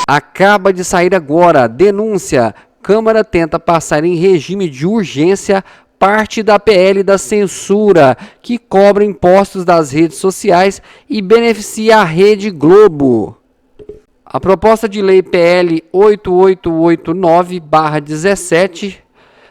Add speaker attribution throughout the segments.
Speaker 1: Acaba de sair agora, denúncia. Câmara tenta passar em regime de urgência parte da PL da censura, que cobra impostos das redes sociais e beneficia a Rede Globo. A proposta de lei PL 8889/17,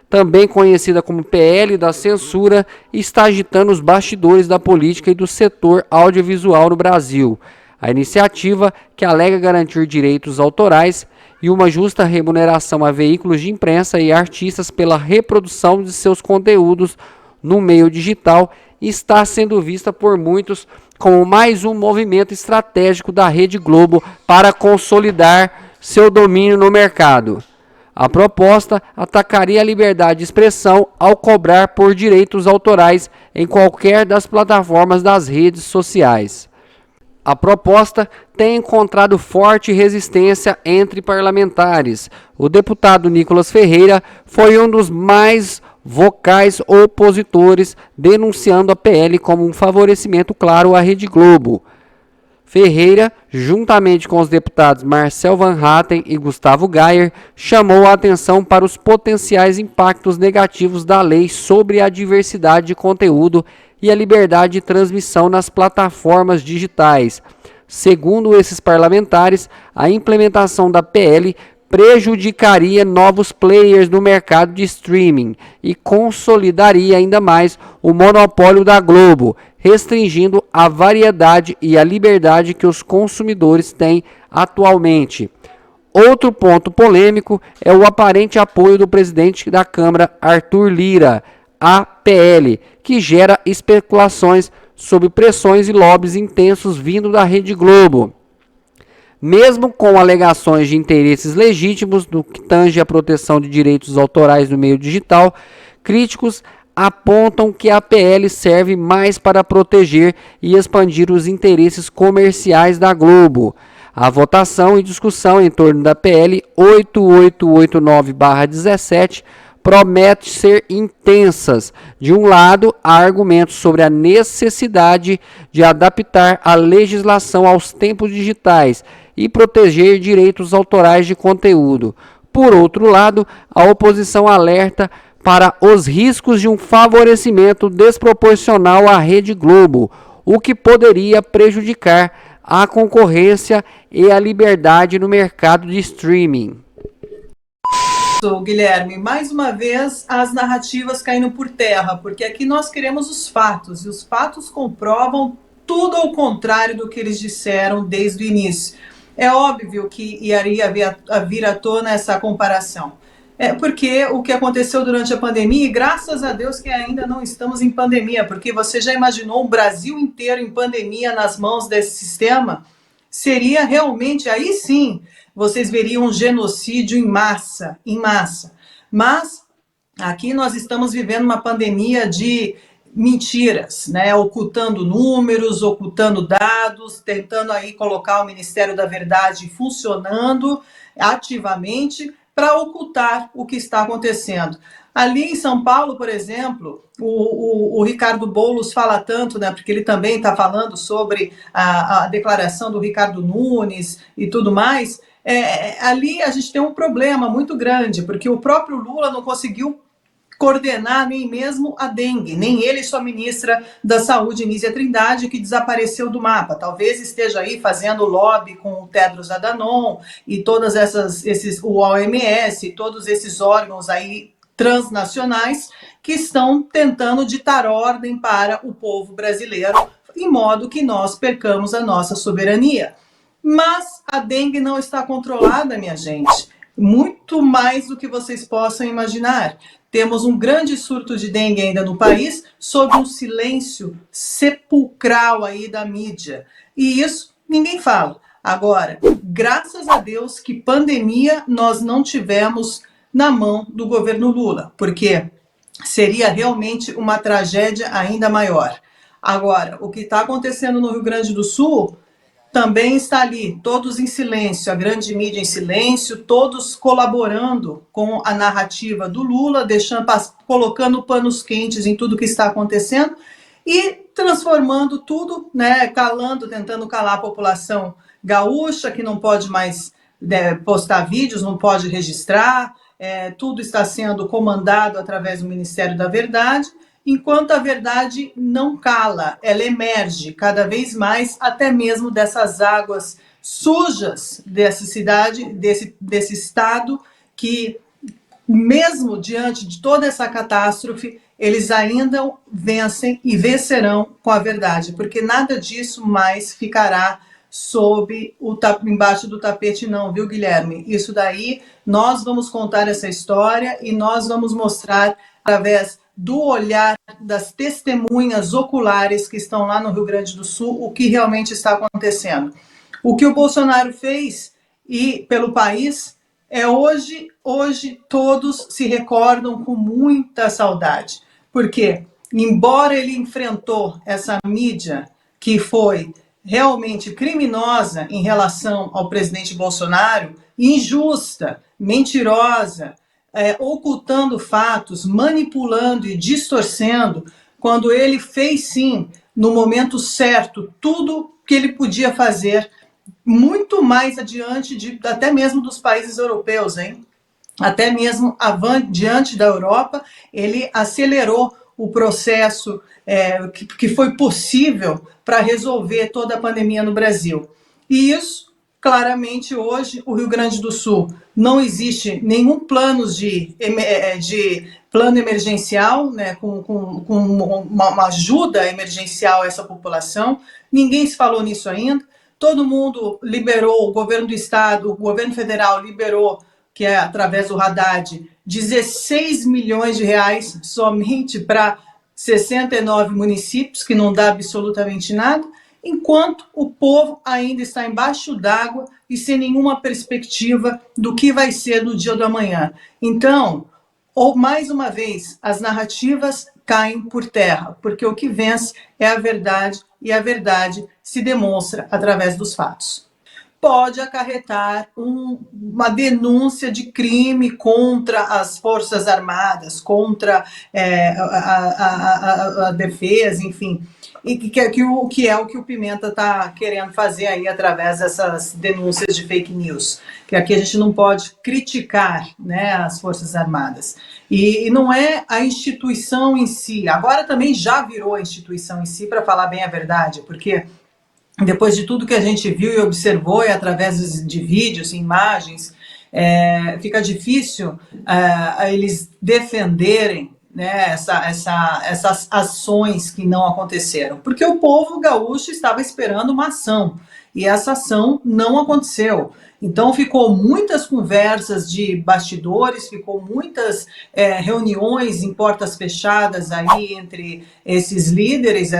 Speaker 1: também conhecida como PL da censura, está agitando os bastidores da política e do setor audiovisual no Brasil. A iniciativa, que alega garantir direitos autorais e uma justa remuneração a veículos de imprensa e artistas pela reprodução de seus conteúdos no meio digital, está sendo vista por muitos como mais um movimento estratégico da Rede Globo para consolidar seu domínio no mercado. A proposta atacaria a liberdade de expressão ao cobrar por direitos autorais em qualquer das plataformas das redes sociais. A proposta tem encontrado forte resistência entre parlamentares. O deputado Nicolas Ferreira foi um dos mais vocais opositores, denunciando a PL como um favorecimento claro à Rede Globo. Ferreira, juntamente com os deputados Marcel Van Hatten e Gustavo Gayer, chamou a atenção para os potenciais impactos negativos da lei sobre a diversidade de conteúdo e a liberdade de transmissão nas plataformas digitais. Segundo esses parlamentares, a implementação da PL prejudicaria novos players no mercado de streaming e consolidaria ainda mais o monopólio da Globo, restringindo a variedade e a liberdade que os consumidores têm atualmente. Outro ponto polêmico é o aparente apoio do presidente da Câmara, Arthur Lira, à PL, que gera especulações sobre pressões e lobbies intensos vindo da Rede Globo. Mesmo com alegações de interesses legítimos no que tange à proteção de direitos autorais no meio digital, críticos apontam que a PL serve mais para proteger e expandir os interesses comerciais da Globo. A votação e discussão em torno da PL 8889/17 promete ser intensas. De um lado, há argumentos sobre a necessidade de adaptar a legislação aos tempos digitais e proteger direitos autorais de conteúdo. Por outro lado, a oposição alerta para os riscos de um favorecimento desproporcional à Rede Globo, o que poderia prejudicar a concorrência e a liberdade no mercado de streaming.
Speaker 2: Guilherme, mais uma vez as narrativas caindo por terra, porque aqui nós queremos os fatos, e os fatos comprovam tudo ao contrário do que eles disseram desde o início. É óbvio que iria vir à tona essa comparação. Porque o que aconteceu durante a pandemia, e graças a Deus que ainda não estamos em pandemia, porque você já imaginou o Brasil inteiro em pandemia nas mãos desse sistema? Seria realmente, aí sim, vocês veriam um genocídio em massa, em massa. Mas aqui nós estamos vivendo uma pandemia de mentiras, né? Ocultando números, ocultando dados, tentando aí colocar o Ministério da Verdade funcionando ativamente para ocultar o que está acontecendo. Ali em São Paulo, por exemplo, o Ricardo Boulos fala tanto, né, porque ele também está falando sobre a declaração do Ricardo Nunes e tudo mais. Ali a gente tem um problema muito grande, porque o próprio Lula não conseguiu coordenar nem mesmo a dengue, nem ele e sua ministra da Saúde, Nízia Trindade, que desapareceu do mapa. Talvez esteja aí fazendo lobby com o Tedros Adhanom e todas o OMS, todos esses órgãos aí transnacionais que estão tentando ditar ordem para o povo brasileiro, em modo que nós percamos a nossa soberania. Mas a dengue não está controlada, minha gente. Muito mais do que vocês possam imaginar. Temos um grande surto de dengue ainda no país, sob um silêncio sepulcral aí da mídia. E isso ninguém fala. Agora, graças a Deus que pandemia nós não tivemos na mão do governo Lula, porque seria realmente uma tragédia ainda maior. Agora, o que está acontecendo no Rio Grande do Sul também está ali, todos em silêncio, a grande mídia em silêncio, todos colaborando com a narrativa do Lula, colocando panos quentes em tudo que está acontecendo e transformando tudo, né, tentando calar a população gaúcha, que não pode mais postar vídeos, não pode registrar, tudo está sendo comandado através do Ministério da Verdade, enquanto a verdade não cala, ela emerge cada vez mais, até mesmo dessas águas sujas dessa cidade, desse estado, que mesmo diante de toda essa catástrofe, eles ainda vencem e vencerão com a verdade, porque nada disso mais ficará embaixo do tapete não, viu, Guilherme? Isso daí, nós vamos contar essa história e nós vamos mostrar, através do olhar das testemunhas oculares que estão lá no Rio Grande do Sul, o que realmente está acontecendo. O que o Bolsonaro fez e pelo país hoje todos se recordam com muita saudade, porque embora ele enfrentou essa mídia que foi realmente criminosa em relação ao presidente Bolsonaro, injusta, mentirosa, ocultando fatos, manipulando e distorcendo, quando ele fez sim, no momento certo, tudo que ele podia fazer, muito mais adiante até mesmo dos países europeus, hein? Até mesmo diante da Europa, ele acelerou o processo que foi possível para resolver toda a pandemia no Brasil. E isso, claramente, hoje, o Rio Grande do Sul, não existe nenhum plano plano emergencial, né, com uma ajuda emergencial a essa população. Ninguém se falou nisso ainda. Todo mundo liberou, o governo do estado, o governo federal liberou, que é através do Haddad, 16 milhões de reais somente para 69 municípios, que não dá absolutamente nada, enquanto o povo ainda está embaixo d'água e sem nenhuma perspectiva do que vai ser no dia do amanhã. Então, mais uma vez, as narrativas caem por terra, porque o que vence é a verdade, e a verdade se demonstra através dos fatos. Pode acarretar uma denúncia de crime contra as Forças Armadas, contra a defesa, enfim, e que é o que o Pimenta está querendo fazer aí através dessas denúncias de fake news, que aqui a gente não pode criticar, né, as Forças Armadas. E não é a instituição em si, agora também já virou a instituição em si, para falar bem a verdade, porque depois de tudo que a gente viu e observou, e através de vídeos, imagens, fica difícil eles defenderem, né, essas ações que não aconteceram, porque o povo gaúcho estava esperando uma ação, e essa ação não aconteceu. Então ficou muitas conversas de bastidores, ficou muitas reuniões em portas fechadas aí entre esses líderes,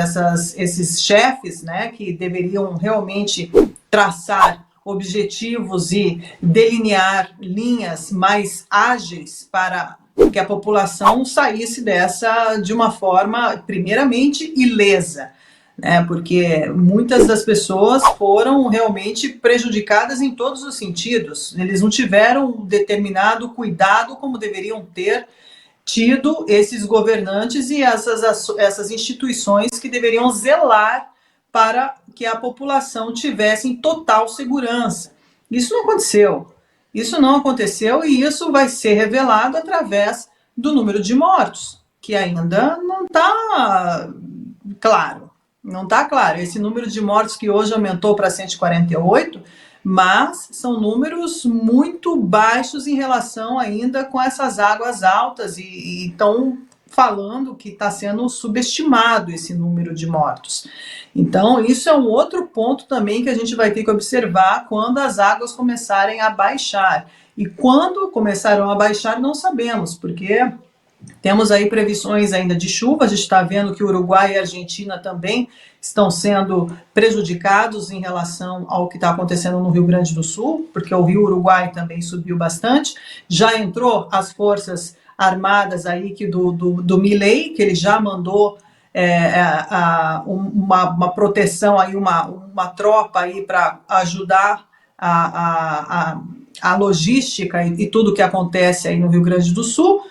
Speaker 2: esses chefes, né, que deveriam realmente traçar objetivos e delinear linhas mais ágeis para que a população saísse dessa de uma forma, primeiramente, ilesa, né? Porque muitas das pessoas foram realmente prejudicadas em todos os sentidos. Eles não tiveram um determinado cuidado como deveriam ter tido esses governantes e essas instituições que deveriam zelar para que a população tivesse em total segurança. Isso não aconteceu. Isso não aconteceu, e isso vai ser revelado através do número de mortos, que ainda não está claro. Não está claro. Esse número de mortos que hoje aumentou para 148, mas são números muito baixos em relação ainda com essas águas altas, e estão falando que está sendo subestimado esse número de mortos. Então, isso é um outro ponto também que a gente vai ter que observar quando as águas começarem a baixar. E quando começaram a baixar, não sabemos, porque temos aí previsões ainda de chuva. A gente está vendo que o Uruguai e a Argentina também estão sendo prejudicados em relação ao que está acontecendo no Rio Grande do Sul, porque o Rio Uruguai também subiu bastante. Já entrou as forças armadas aí do Milei, que ele já mandou uma proteção aí, uma tropa aí para ajudar a logística e tudo que acontece aí no Rio Grande do Sul.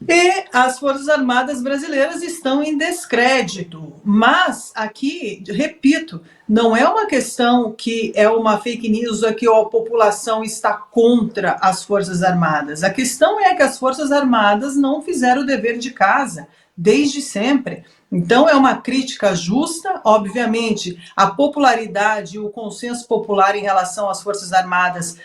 Speaker 2: E as Forças Armadas brasileiras estão em descrédito. Mas aqui, repito, não é uma questão que é uma fake news ou que a população está contra as Forças Armadas. A questão é que as Forças Armadas não fizeram o dever de casa desde sempre. Então, é uma crítica justa, obviamente, a popularidade e o consenso popular em relação às Forças Armadas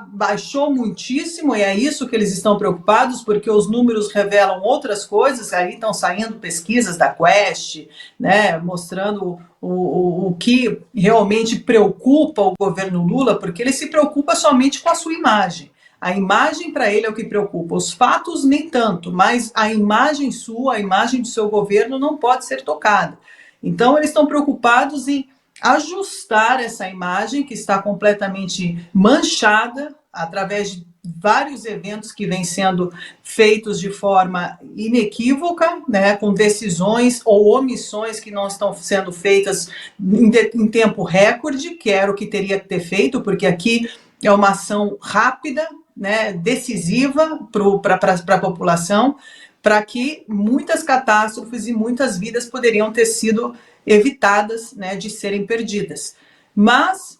Speaker 2: baixou muitíssimo, e é isso que eles estão preocupados, porque os números revelam outras coisas. Aí estão saindo pesquisas da Quest, né, mostrando o que realmente preocupa o governo Lula, porque ele se preocupa somente com a sua imagem. A imagem para ele é o que preocupa, os fatos nem tanto, mas a imagem sua, a imagem do seu governo não pode ser tocada. Então eles estão preocupados em ajustar essa imagem que está completamente manchada através de vários eventos que vêm sendo feitos de forma inequívoca, né, com decisões ou omissões que não estão sendo feitas em tempo recorde, que era o que teria que ter feito, porque aqui é uma ação rápida, né, decisiva para a população, para que muitas catástrofes e muitas vidas poderiam ter sido evitadas, né, de serem perdidas. Mas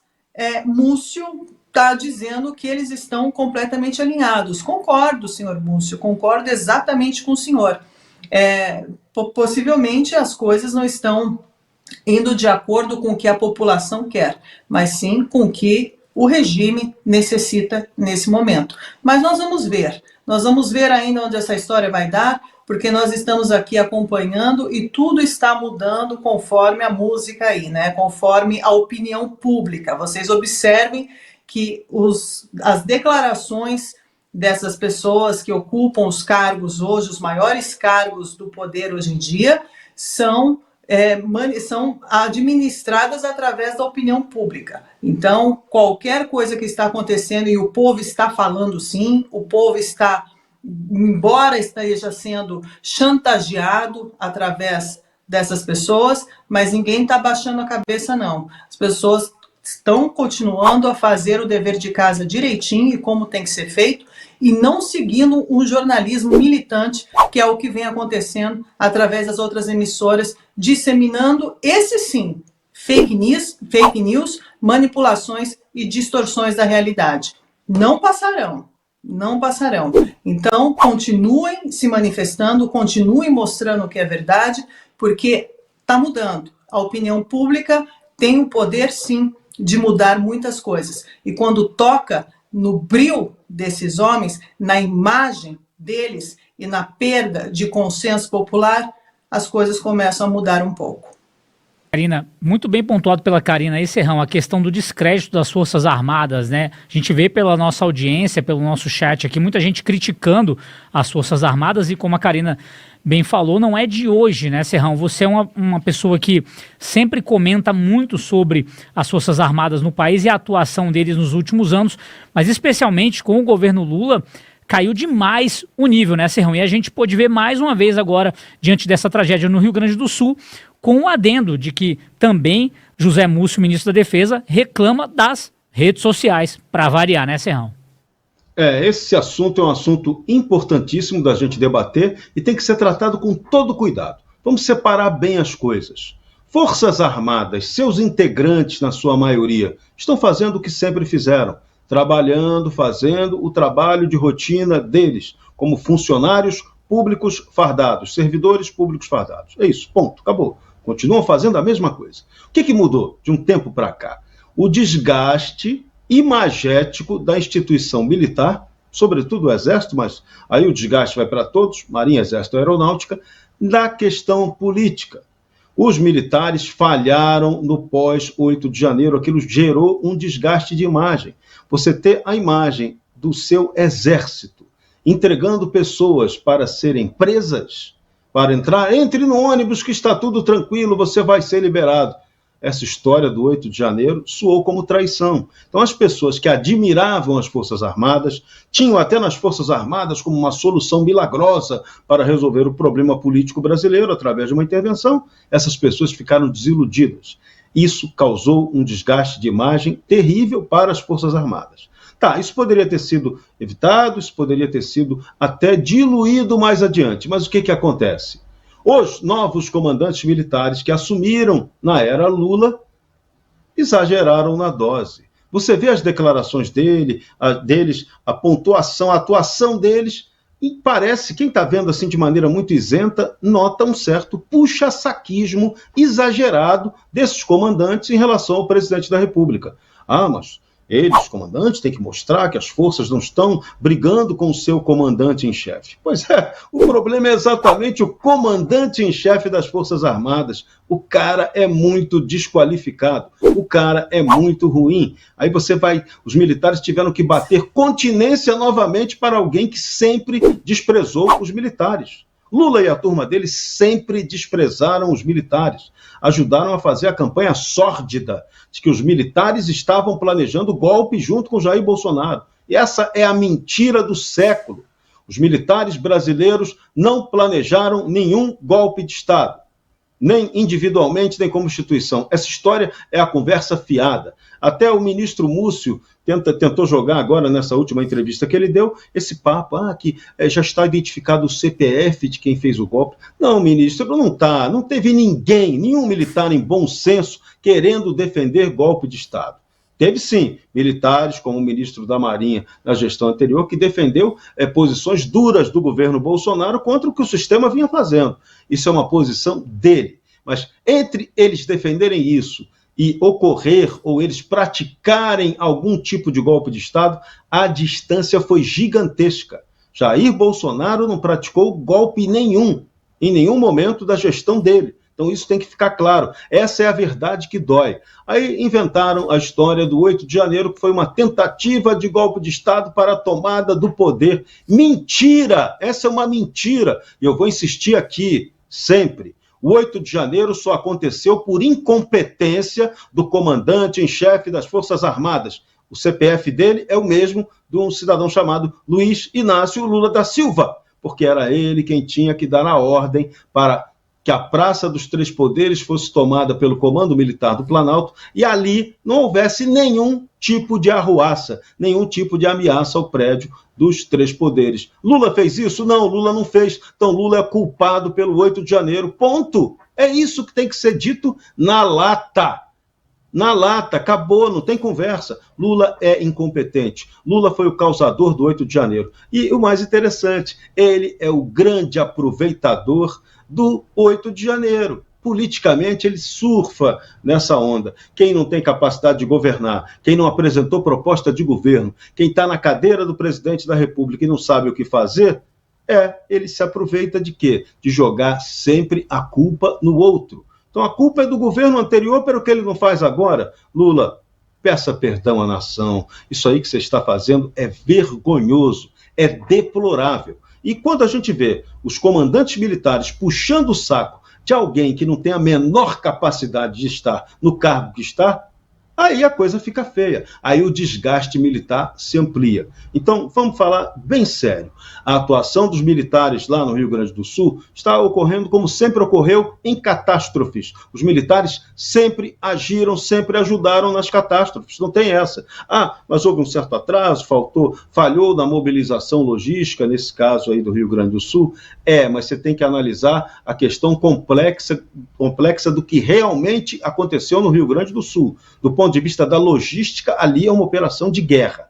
Speaker 2: Múcio está dizendo que eles estão completamente alinhados. Concordo, senhor Múcio, concordo exatamente com o senhor. Possivelmente as coisas não estão indo de acordo com o que a população quer, mas sim com o que o regime necessita nesse momento. Mas nós vamos ver ainda onde essa história vai dar, porque nós estamos aqui acompanhando e tudo está mudando conforme a música aí, né? Conforme a opinião pública. Vocês observem que as declarações dessas pessoas que ocupam os cargos hoje, os maiores cargos do poder hoje em dia, são administradas através da opinião pública. Então, qualquer coisa que está acontecendo, e o povo está falando sim, o povo está, embora esteja sendo chantageado através dessas pessoas, mas ninguém está baixando a cabeça, não. As pessoas estão continuando a fazer o dever de casa direitinho e como tem que ser feito, e não seguindo um jornalismo militante, que é o que vem acontecendo através das outras emissoras, disseminando, esse sim, fake news, manipulações e distorções da realidade. Não passarão. Então, continuem se manifestando, continuem mostrando o que é verdade, porque está mudando. A opinião pública tem o poder, sim, de mudar muitas coisas. E quando toca no brio desses homens, na imagem deles e na perda de consenso popular, as coisas começam a mudar um pouco.
Speaker 3: Karina, muito bem pontuado pela Karina aí, Serrão, a questão do descrédito das Forças Armadas, né? A gente vê pela nossa audiência, pelo nosso chat aqui, muita gente criticando as Forças Armadas, e como a Karina bem falou, não é de hoje, né, Serrão? Você é uma pessoa que sempre comenta muito sobre as Forças Armadas no país e a atuação deles nos últimos anos, mas especialmente com o governo Lula, caiu demais o nível, né, Serrão? E a gente pôde ver mais uma vez agora, diante dessa tragédia no Rio Grande do Sul, com o adendo de que também José Múcio, ministro da Defesa, reclama das redes sociais, para variar, né, Serrão?
Speaker 4: Esse assunto é um assunto importantíssimo da gente debater e tem que ser tratado com todo cuidado. Vamos separar bem as coisas. Forças Armadas, seus integrantes, na sua maioria, estão fazendo o que sempre fizeram, trabalhando, fazendo o trabalho de rotina deles, como funcionários públicos fardados, servidores públicos fardados. É isso, ponto, acabou. Continuam fazendo a mesma coisa. O que mudou de um tempo para cá? O desgaste imagético da instituição militar, sobretudo o Exército, mas aí o desgaste vai para todos, Marinha, Exército e Aeronáutica, na questão política. Os militares falharam no pós-8 de janeiro, aquilo gerou um desgaste de imagem. Você ter a imagem do seu exército entregando pessoas para serem presas, para entrar, entre no ônibus que está tudo tranquilo, você vai ser liberado. Essa história do 8 de janeiro soou como traição. Então as pessoas que admiravam as Forças Armadas, tinham até nas Forças Armadas como uma solução milagrosa para resolver o problema político brasileiro através de uma intervenção, essas pessoas ficaram desiludidas. Isso causou um desgaste de imagem terrível para as Forças Armadas. Tá, isso poderia ter sido evitado, isso poderia ter sido até diluído mais adiante, mas o que acontece? Os novos comandantes militares que assumiram na era Lula exageraram na dose. Você vê as declarações deles, a pontuação, a atuação deles, e parece, quem está vendo assim de maneira muito isenta, nota um certo puxa-saquismo exagerado desses comandantes em relação ao presidente da República. Ah, mas eles, comandantes, têm que mostrar que as forças não estão brigando com o seu comandante em chefe. Pois é, o problema é exatamente o comandante em chefe das Forças Armadas. O cara é muito desqualificado, o cara é muito ruim. Aí os militares tiveram que bater continência novamente para alguém que sempre desprezou os militares. Lula e a turma dele sempre desprezaram os militares, ajudaram a fazer a campanha sórdida de que os militares estavam planejando golpe junto com Jair Bolsonaro. E essa é a mentira do século. Os militares brasileiros não planejaram nenhum golpe de Estado, nem individualmente, nem como instituição. Essa história é a conversa fiada. Até o ministro Múcio tentou jogar agora, nessa última entrevista que ele deu, esse papo, que já está identificado o CPF de quem fez o golpe. Não, ministro, não teve nenhum militar em bom senso querendo defender golpe de Estado. Teve sim militares, como o ministro da Marinha na gestão anterior, que defendeu posições duras do governo Bolsonaro contra o que o sistema vinha fazendo. Isso é uma posição dele. Mas entre eles defenderem isso e ocorrer, ou eles praticarem algum tipo de golpe de Estado, a distância foi gigantesca. Jair Bolsonaro não praticou golpe nenhum, em nenhum momento da gestão dele. Então isso tem que ficar claro. Essa é a verdade que dói. Aí inventaram a história do 8 de janeiro, que foi uma tentativa de golpe de Estado para a tomada do poder. Mentira! Essa é uma mentira. E eu vou insistir aqui, sempre. O 8 de janeiro só aconteceu por incompetência do comandante em chefe das Forças Armadas. O CPF dele é o mesmo de um cidadão chamado Luiz Inácio Lula da Silva, porque era ele quem tinha que dar a ordem para que a Praça dos Três Poderes fosse tomada pelo Comando Militar do Planalto e ali não houvesse nenhum tipo de arruaça, nenhum tipo de ameaça ao prédio dos Três Poderes. Lula fez isso? Não, Lula não fez. Então Lula é culpado pelo 8 de janeiro. Ponto. É isso que tem que ser dito na lata. Na lata, acabou, não tem conversa. Lula é incompetente. Lula foi o causador do 8 de janeiro. E o mais interessante, ele é o grande aproveitador do 8 de janeiro. Politicamente, ele surfa nessa onda. Quem não tem capacidade de governar, quem não apresentou proposta de governo, quem está na cadeira do presidente da República e não sabe o que fazer, ele se aproveita de quê? De jogar sempre a culpa no outro. Então a culpa é do governo anterior pelo que ele não faz agora. Lula, peça perdão à nação. Isso aí que você está fazendo é vergonhoso, é deplorável. E quando a gente vê os comandantes militares puxando o saco de alguém que não tem a menor capacidade de estar no cargo que está, aí a coisa fica feia. Aí o desgaste militar se amplia. Então, vamos falar bem sério. A atuação dos militares lá no Rio Grande do Sul está ocorrendo como sempre ocorreu em catástrofes. Os militares sempre agiram, sempre ajudaram nas catástrofes. Não tem essa. Mas houve um certo atraso, falhou na mobilização logística, nesse caso aí do Rio Grande do Sul. Mas você tem que analisar a questão complexa do que realmente aconteceu no Rio Grande do Sul. Do ponto de vista da logística, ali é uma operação de guerra.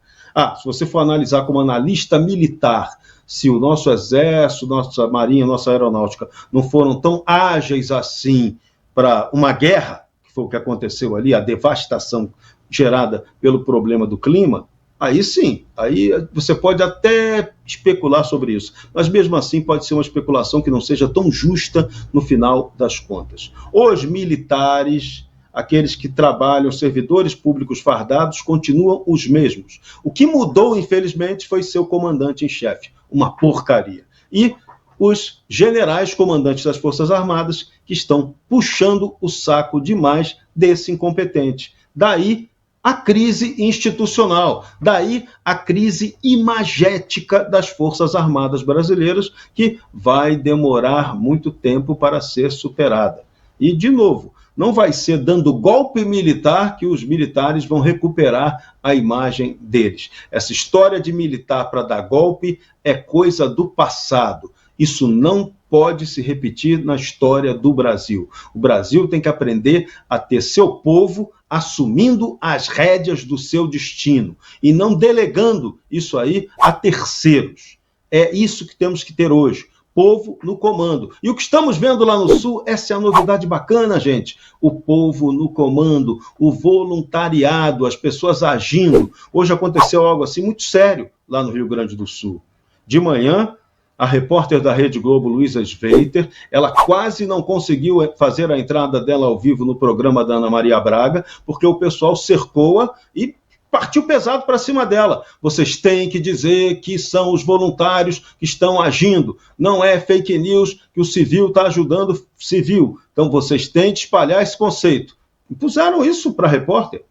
Speaker 4: Se você for analisar como analista militar, se o nosso exército, nossa marinha, nossa aeronáutica não foram tão ágeis assim para uma guerra, que foi o que aconteceu ali, a devastação gerada pelo problema do clima, aí sim, aí você pode até especular sobre isso, mas mesmo assim pode ser uma especulação que não seja tão justa no final das contas. Os militares, aqueles que trabalham, servidores públicos fardados, continuam os mesmos. O que mudou, infelizmente, foi seu comandante em chefe, uma porcaria. E os generais comandantes das Forças Armadas que estão puxando o saco demais desse incompetente. Daí a crise institucional, daí a crise imagética das Forças Armadas brasileiras, que vai demorar muito tempo para ser superada. E, de novo, não vai ser dando golpe militar que os militares vão recuperar a imagem deles. Essa história de militar para dar golpe é coisa do passado. Isso não pode se repetir na história do Brasil. O Brasil tem que aprender a ter seu povo assumindo as rédeas do seu destino e não delegando isso aí a terceiros. É isso que temos que ter hoje. Povo no comando. E o que estamos vendo lá no Sul, essa é a novidade bacana, gente. O povo no comando, o voluntariado, as pessoas agindo. Hoje aconteceu algo assim muito sério lá no Rio Grande do Sul. De manhã, a repórter da Rede Globo, Luísa Sveiter, ela quase não conseguiu fazer a entrada dela ao vivo no programa da Ana Maria Braga, porque o pessoal cercou-a e partiu pesado para cima dela. Vocês têm que dizer que são os voluntários que estão agindo. Não é fake news que o civil está ajudando o civil. Então vocês têm que espalhar esse conceito. E puseram isso para a repórter.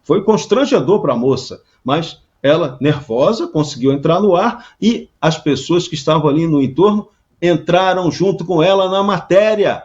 Speaker 4: Foi constrangedor para a moça, mas ela, nervosa, conseguiu entrar no ar e as pessoas que estavam ali no entorno entraram junto com ela na matéria.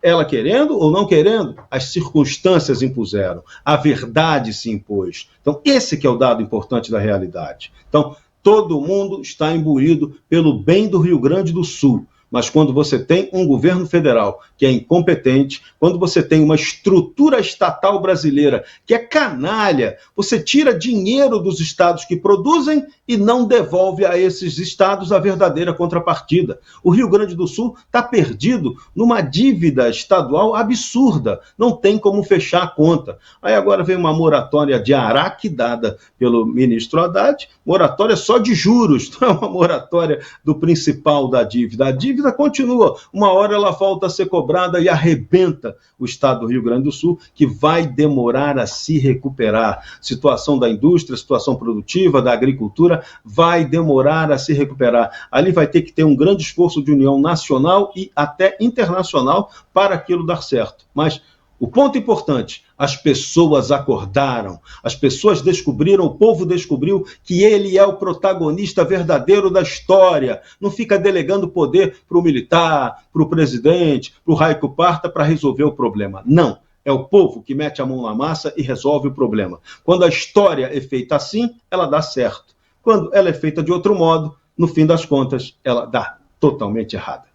Speaker 4: Ela querendo ou não querendo, as circunstâncias impuseram, a verdade se impôs. Então, esse que é o dado importante da realidade. Então, todo mundo está imbuído pelo bem do Rio Grande do Sul. Mas quando você tem um governo federal que é incompetente, quando você tem uma estrutura estatal brasileira que é canalha, você tira dinheiro dos estados que produzem e não devolve a esses estados a verdadeira contrapartida. O Rio Grande do Sul está perdido numa dívida estadual absurda, não tem como fechar a conta. Aí agora vem uma moratória de Araque dada pelo ministro Haddad, moratória só de juros, não é uma moratória do principal da dívida. A dívida continua, uma hora ela volta a ser cobrada e arrebenta o estado do Rio Grande do Sul, que vai demorar a se recuperar. Situação da indústria, situação produtiva, da agricultura, vai demorar a se recuperar. Ali vai ter que ter um grande esforço de união nacional e até internacional para aquilo dar certo. Mas o ponto importante, as pessoas acordaram, as pessoas descobriram, o povo descobriu que ele é o protagonista verdadeiro da história. Não fica delegando poder para o militar, para o presidente, para o Raico Parta para resolver o problema. Não, é o povo que mete a mão na massa e resolve o problema. Quando a história é feita assim, ela dá certo. Quando ela é feita de outro modo, no fim das contas, ela dá totalmente errada.